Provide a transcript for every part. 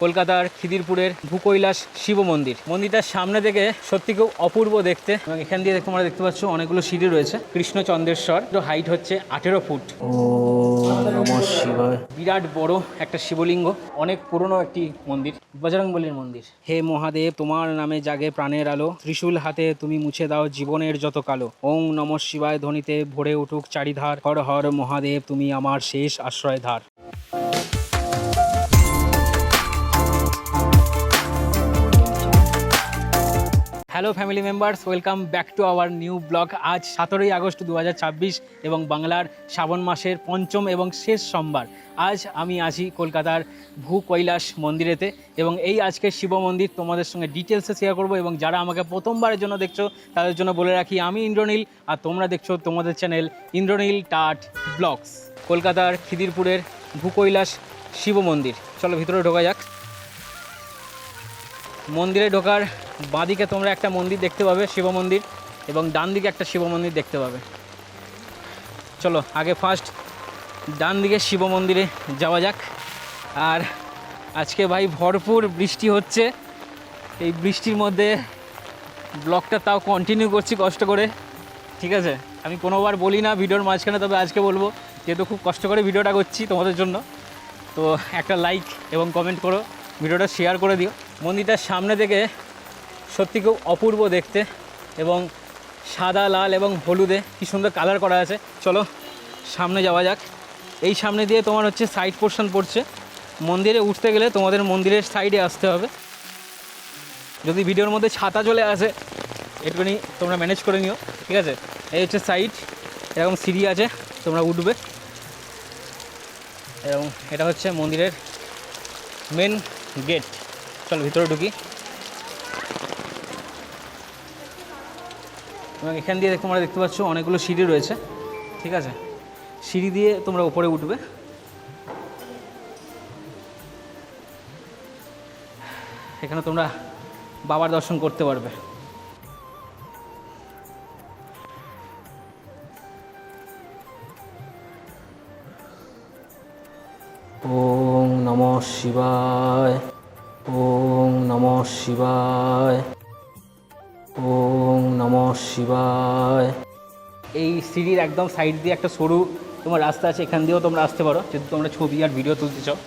কলকাতার খিদিরপুরের ভূকৈলাস শিব মন্দির। মন্দিরটার সামনে থেকে সত্যি খুব অপূর্ব দেখতে এবং এখান দিয়ে তোমরা দেখতে পাচ্ছ অনেকগুলো সিঁড়ি রয়েছে। কৃষ্ণচন্দ্রেশ্বর, হাইট হচ্ছে 18 ফুট। ও নমঃ শিবায়। বিরাট বড় একটা শিবলিঙ্গ, অনেক পুরনো একটি মন্দির, বজরংবলীর মন্দির। হে মহাদেব, তোমার নামে জাগে প্রাণের আলো, ত্রিশূল হাতে তুমি মুছে দাও জীবনের যত কালো। ওং নমঃ শিবায় ধ্বনিতে ভরে উঠুক চারিধার, হর হর মহাদেব তুমি আমার শেষ আশ্রয় ধার। Hello family members, welcome back to our new blog. আজ 17ই আগস্ট 2026 এবং বাংলার শ্রাবণ মাসের পঞ্চম এবং শেষ সোমবার। আজ আমি আছি কলকাতার ভূকৈলাস মন্দিরেতে এবং এই আজকের শিব মন্দির তোমাদের সঙ্গে ডিটেলসে শেয়ার করব। এবং যারা আমাকে প্রথমবারের জন্য দেখছো তাদের জন্য বলে রাখি, আমি ইন্দ্রনীল আর তোমরা দেখছো তোমাদের চ্যানেল ইন্দ্রনীল টাট ব্লগস। কলকাতার খিদিরপুরের ভূকৈলাস শিব মন্দির। চলো ভিতরে ঢোকা যাক। মন্দিরে ঢোকার বাঁদিকে তোমরা একটা মন্দির দেখতে পাবে, শিব মন্দির, এবং ডান দিকে একটা শিব মন্দির দেখতে পাবে। চলো আগে ফার্স্ট ডান দিকে শিব মন্দিরে যাওয়া যাক। আর আজকে ভাই ভরপুর বৃষ্টি হচ্ছে, এই বৃষ্টির মধ্যে ব্লগটা তাও কন্টিনিউ করছি কষ্ট করে, ঠিক আছে। আমি কোনোবার বলি না ভিডিওর মাঝখানে, তবে আজকে বলবো যেহেতু খুব কষ্ট করে ভিডিওটা করছি তোমাদের জন্য। তো একটা লাইক এবং কমেন্ট করো, ভিডিওটা শেয়ার করে দিও। মন্দিরটার সামনে থেকে সত্যি খুব অপূর্ব দেখতে এবং সাদা, লাল এবং হলুদে কি সুন্দর কালার করা আছে। চলো সামনে যাওয়া যাক। এই সামনে দিয়ে তোমার হচ্ছে সাইড পোর্শন পড়ছে। মন্দিরে উঠতে গেলে তোমাদের মন্দিরের সাইডে আসতে হবে। যদি ভিডিওর মধ্যে ছাতা চলে আসে একটুখানি তোমরা ম্যানেজ করে নিও, ঠিক আছে। এই হচ্ছে সাইড, এরকম সিঁড়ি আছে, তোমরা উঠবে। এবং এটা হচ্ছে মন্দিরের মেন গেট। চলো ভিতরে ঢুকি। এবং এখান দিয়ে তোমরা দেখতে পাচ্ছ অনেকগুলো সিঁড়ি রয়েছে, ঠিক আছে। সিঁড়ি দিয়ে তোমরা উপরে উঠবে। এখানে তোমরা বাবার দর্শন করতে পারবে। ওং নমঃ শিবায়, ওং নমঃ শিবায়, ওং নমঃ শিবায়। এই সিঁড়ির একদম সাইড দিয়ে একটা সরু তোমার রাস্তা আছে, এখান দিয়েও তোমরা আসতে পারো যদি তোমরা ছবি আর ভিডিও তুলতে চাও।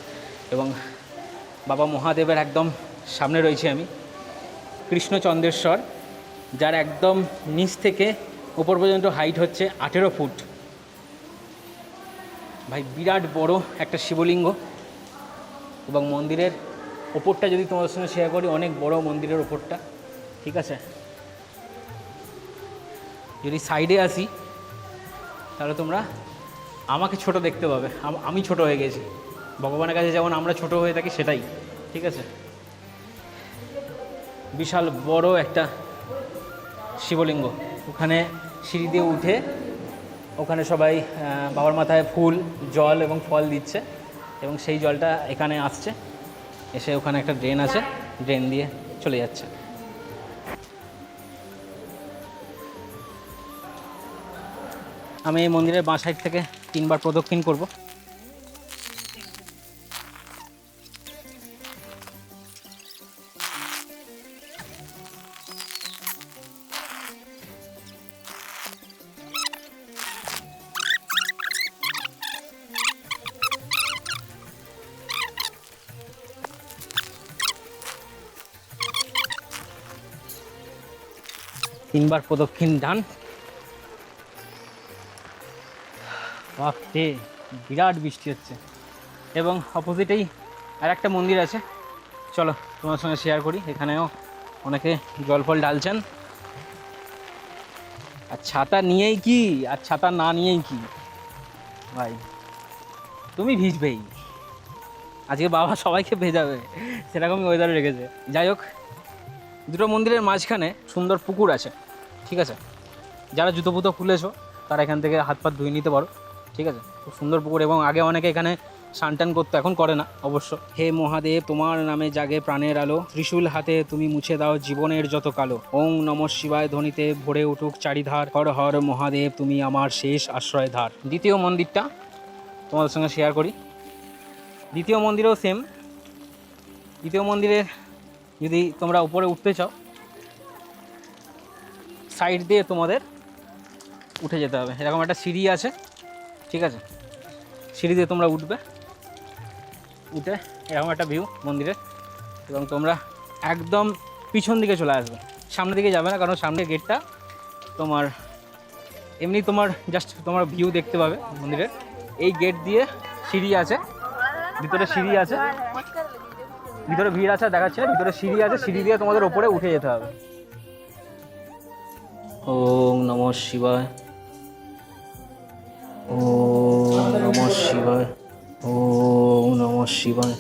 এবং বাবা মহাদেবের একদম সামনে রয়েছে আমি, কৃষ্ণচন্দ্রেশ্বর, যার একদম নিচ থেকে উপর পর্যন্ত হাইট হচ্ছে 18 ফুট। ভাই বিরাট বড় একটা শিবলিঙ্গ। এবং মন্দিরের ওপরটা যদি তোমাদের সঙ্গে শেয়ার করি, অনেক বড় মন্দিরের ওপরটা, ঠিক আছে। যদি সাইডে আসি তাহলে তোমরা আমাকে ছোট দেখতে পাবে। আমি ছোট হয়ে গেছি, ভগবানের কাছে যেমন আমরা ছোট হয়ে থাকি সেটাই, ঠিক আছে। বিশাল বড় একটা শিবলিঙ্গ। ওখানে সিঁড়ি দিয়ে উঠে ওখানে সবাই বাবার মাথায় ফুল, জল এবং ফল দিচ্ছে এবং সেই জলটা এখানে আসছে, এসে ওখানে একটা ড্রেন আছে, ড্রেন দিয়ে চলে যাচ্ছে। আমি এই মন্দিরের বাঁ সাইড থেকে 3 বার প্রদক্ষিণ করব। তিনবার প্রদক্ষিণ ডান। বাপরে বিরাট বৃষ্টি হচ্ছে। এবং অপোজিটেই আর একটা মন্দির আছে, চলো তোমার সঙ্গে শেয়ার করি। এখানেও অনেকে জল ফল ঢালছেন। আর ছাতা নিয়েই কি আর ছাতা না নিয়েই কি ভাই, তুমি ভিজবেই। আজকে বাবা সবাইকে ভেজাবে, সেরকমই ওয়েদারে রেখেছে। যাই হোক, দুটো মন্দিরের মাঝখানে সুন্দর পুকুর আছে, ঠিক আছে। যারা জুতো পুতো খুলেছো তারা এখান থেকে হাত পা ধুয়ে নিতে পারো, ঠিক আছে। খুব সুন্দর পুকুর। এবং আগে অনেকে এখানে স্নান করতো, এখন করে না অবশ্য। হে মহাদেব, তোমার নামে জাগে প্রাণের আলো, ত্রিশূল হাতে তুমি মুছে দাও জীবনের যত কালো। ওং নমঃ শিবায় ধ্বনিতে ভরে উঠুক চারিধার, হর হর মহাদেব তুমি আমার শেষ আশ্রয় ধার। দ্বিতীয় মন্দিরটা তোমাদের সঙ্গে শেয়ার করি। দ্বিতীয় মন্দিরেও সেম, দ্বিতীয় মন্দিরের যদি তোমরা উপরে উঠতে চাও, সাইড দিয়ে তোমাদের উঠে যেতে হবে। এরকম একটা সিঁড়ি আছে, ঠিক আছে, সিঁড়ি দিয়ে তোমরা উঠবে, উঠে এরকম একটা ভিউ মন্দিরের, এবং তোমরা একদম পিছন দিকে চলে আসবে, সামনের দিকে যাবে না, কারণ সামনের গেটটা তোমার এমনি তোমার জাস্ট তোমার ভিউ দেখতে পাবে মন্দিরের। এই গেট দিয়ে সিঁড়ি আছে, ভিতরে সিঁড়ি আছে, ভিতরে ভিড় আছে দেখাচ্ছে, ভিতরে সিঁড়ি আছে, সিঁড়ি দিয়ে তোমাদের ওপরে উঠে যেতে হবে। ওম নমঃ শিবায়, ওম নমঃ শিবায়, ওম নমঃ শিবায়,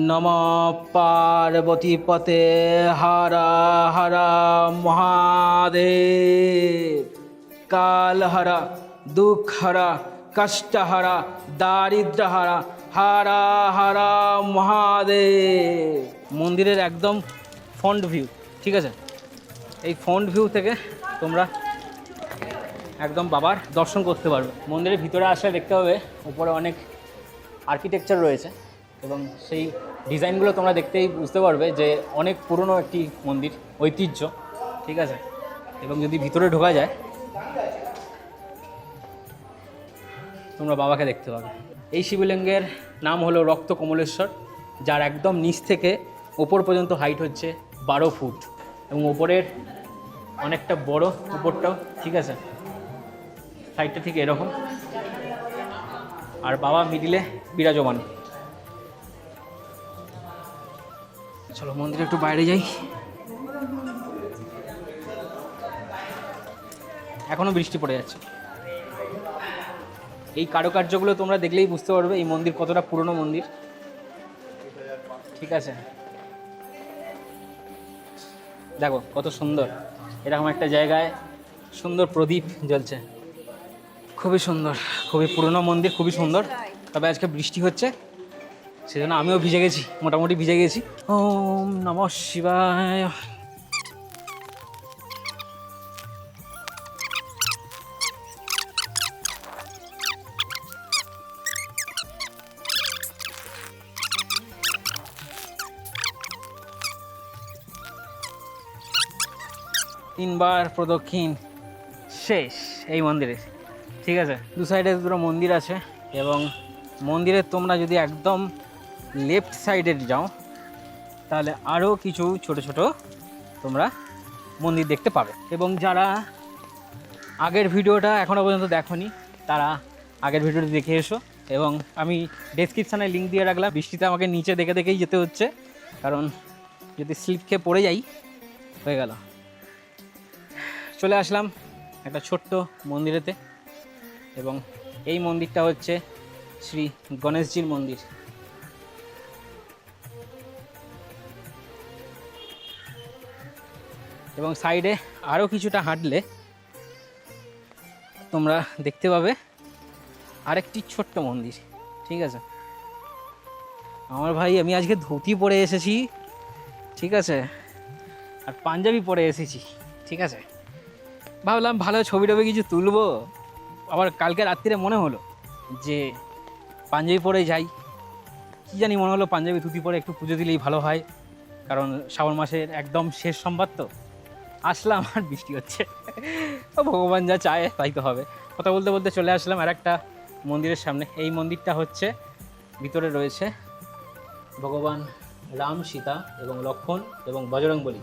নমঃ পার্বতী পতে হরা হরা মহাদেব, কাল হরা দুঃখ হরা কষ্ট হরা দারিদ্র হরা হরা হরা মহাদেব। মন্দিরের একদম ফ্রন্ট ভিউ, ঠিক আছে, এই ফ্রন্ট ভিউ থেকে তোমরা একদম বাবার দর্শন করতে পারবে। মন্দিরের ভিতরে আসলে দেখতে হবে উপরে অনেক আর্কিটেকচার রয়েছে, এবং সেই ডিজাইনগুলো তোমরা দেখতেই বুঝতে পারবে যে অনেক পুরনো একটি মন্দির, ঐতিহ্য, ঠিক আছে। এবং যদি ভিতরে ঢোকা যায় তোমরা বাবাকে দেখতে পাবে। এই শিবলিঙ্গের নাম হলো রক্ত কমলেশ্বর, যার একদম নিচ থেকে ওপর পর্যন্ত হাইট হচ্ছে 12 ফুট, এবং ওপরের অনেকটা বড় উপরটাও, ঠিক আছে, সাইডটা ঠিক এরকম, আর বাবা মিডিলে বিরাজমান। চলো মন্দিরে একটু বাইরে যাই। এখনো বৃষ্টি পড়ে যাচ্ছে। এই কারুকার্যগুলো তোমরা দেখলেই বুঝতে পারবে এই মন্দির কতটা পুরনো মন্দির, ঠিক আছে। দেখো কত সুন্দর, এরকম একটা জায়গায় সুন্দর প্রদীপ জ্বলছে, খুবই সুন্দর, খুবই পুরনো মন্দির, খুবই সুন্দর। তবে আজকে বৃষ্টি হচ্ছে, সেজন্য আমিও ভিজে গেছি, মোটামুটি ভিজে গেছি। ওম নমঃ শিবায়। তিনবার প্রদক্ষিণ শেষ এই মন্দিরে, ঠিক আছে। দু সাইডে দুটো মন্দির আছে, এবং মন্দিরে তোমরা যদি একদম লেফট সাইডে যাও তাহলে আরও কিছু ছোট ছোট তোমরা মন্দির দেখতে পাবে। এবং যারা আগের ভিডিওটা এখনও পর্যন্ত দেখোনি তারা আগের ভিডিওটি দেখে এসো, এবং আমি ডেসক্রিপশানে লিঙ্ক দিয়ে রাখলাম। বৃষ্টিতে আমাকে নিচে দেখে দেখেই যেতে হচ্ছে, কারণ যদি স্লিপ খেয়ে পড়ে যাই হয়ে গেল। চলে আসলাম একটা ছোট্ট মন্দিরেতে, এবং এই মন্দিরটা হচ্ছে শ্রী গণেশজির মন্দির। এবং সাইডে আরও কিছুটা হাঁটলে তোমরা দেখতে পাবে আরেকটি ছোট্ট মন্দির, ঠিক আছে। আমার ভাই আমি আজকে ধুতি পরে এসেছি, ঠিক আছে, আর পাঞ্জাবি পরে এসেছি, ঠিক আছে। ভাবলাম ভালো ছবি টবি কিছু তুলবো, আবার কালকে রাত্রিরে মনে হলো যে পাঞ্জাবি পরে যাই, কী জানি মনে হলো পাঞ্জাবি ধুতি পরে একটু পুজো দিলেই ভালো হয়, কারণ শ্রাবণ মাসের একদম শেষ সোমবার তো। আসলাম আর বৃষ্টি হচ্ছে, ভগবান যা চায় তাই তো হবে। কথা বলতে বলতে চলে আসলাম আর একটা মন্দিরের সামনে। এই মন্দিরটা হচ্ছে ভিতরে রয়েছে ভগবান রাম, সীতা এবং লক্ষ্মণ এবং বজরংবলী।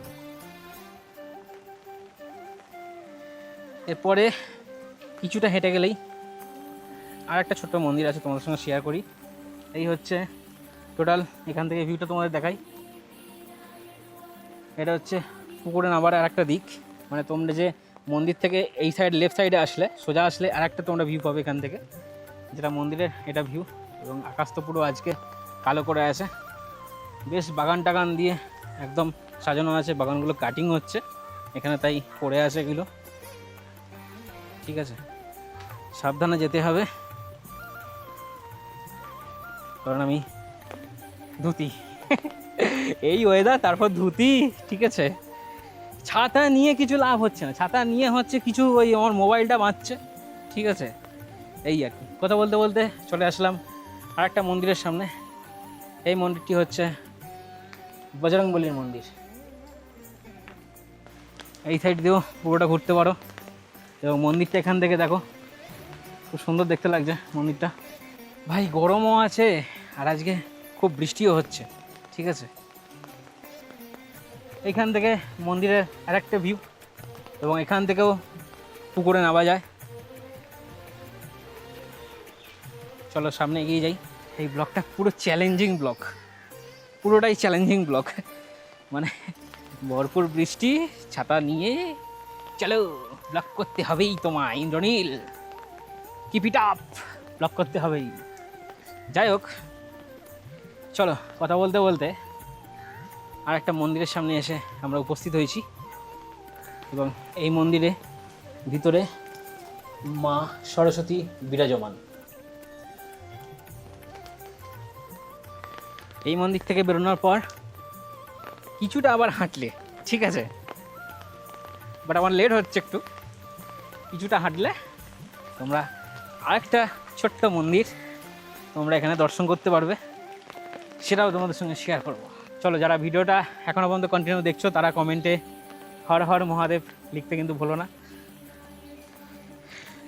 এরপরে কিছুটা হেঁটে গেলেই আর একটা ছোট্ট মন্দির আছে, তোমাদের সঙ্গে শেয়ার করি। এই হচ্ছে টোটাল এখান থেকে ভিউটা তোমাদের দেখাই। এটা হচ্ছে পুকুরে নামার আর একটা দিক, মানে তোমরা যে মন্দির থেকে এই সাইড লেফট সাইডে আসলে সোজা আসলে আর একটা তোমরা ভিউ পাবে এখান থেকে, যেটা মন্দিরের এটা ভিউ। এবং আকাশ তো পুরো আজকে কালো করে আছে, বেশ বাগান টাগান দিয়ে একদম সাজানো আছে, বাগানগুলো কাটিং হচ্ছে এখানে, তাই পড়ে আছে এগুলো, ঠিক আছে। সাবধানে যেতে হবে, কারণ আমি ধুতি এই ওয়েদার, তারপর ধুতি, ঠিক আছে। ছাতা নিয়ে কিছু লাভ হচ্ছে না, ছাতা নিয়ে হচ্ছে কিছু ওই আমার মোবাইলটা বাঁচছে, ঠিক আছে। এই আর কি, কথা বলতে বলতে চলে আসলাম আর একটা মন্দিরের সামনে। এই মন্দিরটি হচ্ছে বজরংবলীর মন্দির। এই সাইড দিয়েও পুরোটা ঘুরতে পারো এবং মন্দিরটা এখান থেকে দেখো, খুব সুন্দর দেখতে লাগছে মন্দিরটা। ভাই গরমও আছে আর আজকে খুব বৃষ্টিও হচ্ছে, ঠিক আছে। এইখান থেকে মন্দিরের আরেকটা ভিউ এবং এখান থেকেও পুকুরে নামা যায়। চলো সামনে এগিয়ে যাই। এই ব্লগটা পুরো চ্যালেঞ্জিং ব্লগ, পুরোটাই চ্যালেঞ্জিং ব্লগ। মানে ভরপুর বৃষ্টি, ছাতা নিয়ে চলো, ব্লগ করতে হবেই তোমায় Indranil, keep it up, blog করতে হবেই। যাই হোক, চলো কথা বলতে বলতে আর একটা মন্দিরের সামনে এসে আমরা উপস্থিত হয়েছি এবং এই মন্দিরে ভিতরে মা সরস্বতী বিরাজমান। এই মন্দির থেকে বেরোনোর পর কিছুটা আবার হাঁটলে, ঠিক আছে, বাট আমার লেট হচ্ছে একটু, কিছুটা হাঁটলে তোমরা আরেকটা ছোট্ট মন্দির তোমরা এখানে দর্শন করতে পারবে, সেটাও তোমাদের সঙ্গে শেয়ার করবো। চলো, যারা ভিডিওটা এখনও পর্যন্ত কন্টিনিউ দেখছো তারা কমেন্টে হর হর মহাদেব লিখতে কিন্তু ভুলো না।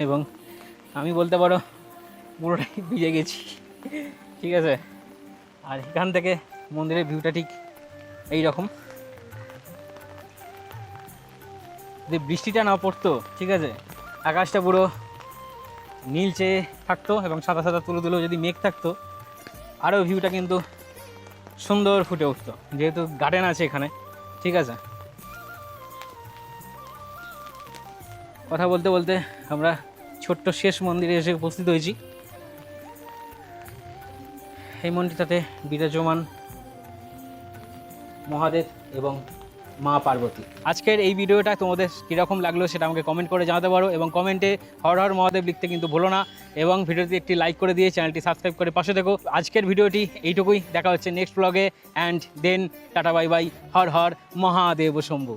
এবং আমি বলতে পারো পুরোটাই ভিজে গেছি, ঠিক আছে। আর এখান থেকে মন্দিরের ভিউটা ঠিক এই রকম। যদি বৃষ্টিটা না পড়তো, ঠিক আছে, আকাশটা পুরো নীলচে থাকতো এবং সাদা সাদা তুলো তুলো যদি মেঘ থাকতো, আরও ভিউটা কিন্তু সুন্দর ফুটে উঠতো, যেহেতু গার্ডেন আছে এখানে, ঠিক আছে। কথা বলতে বলতে আমরা ছোট্ট শেষ মন্দিরে এসে উপস্থিত হয়েছি। এই মন্দিরটাতে বিরাজমান মহাদেব এবং মা পার্বতী। আজকের এই ভিডিওটা তোমাদের কীরকম লাগলো সেটা আমাকে কমেন্ট করে জানাতে পারো এবং কমেন্টে হর হর মহাদেব লিখতে কিন্তু ভুলো না এবং ভিডিওটি একটি লাইক করে দিয়ে চ্যানেলটি সাবস্ক্রাইব করে পাশে দেখো। আজকের ভিডিওটি এইটুকুই, দেখা হচ্ছে নেক্সট ব্লগে। And then tata bye bye, Har Har Mahadev Shambhu.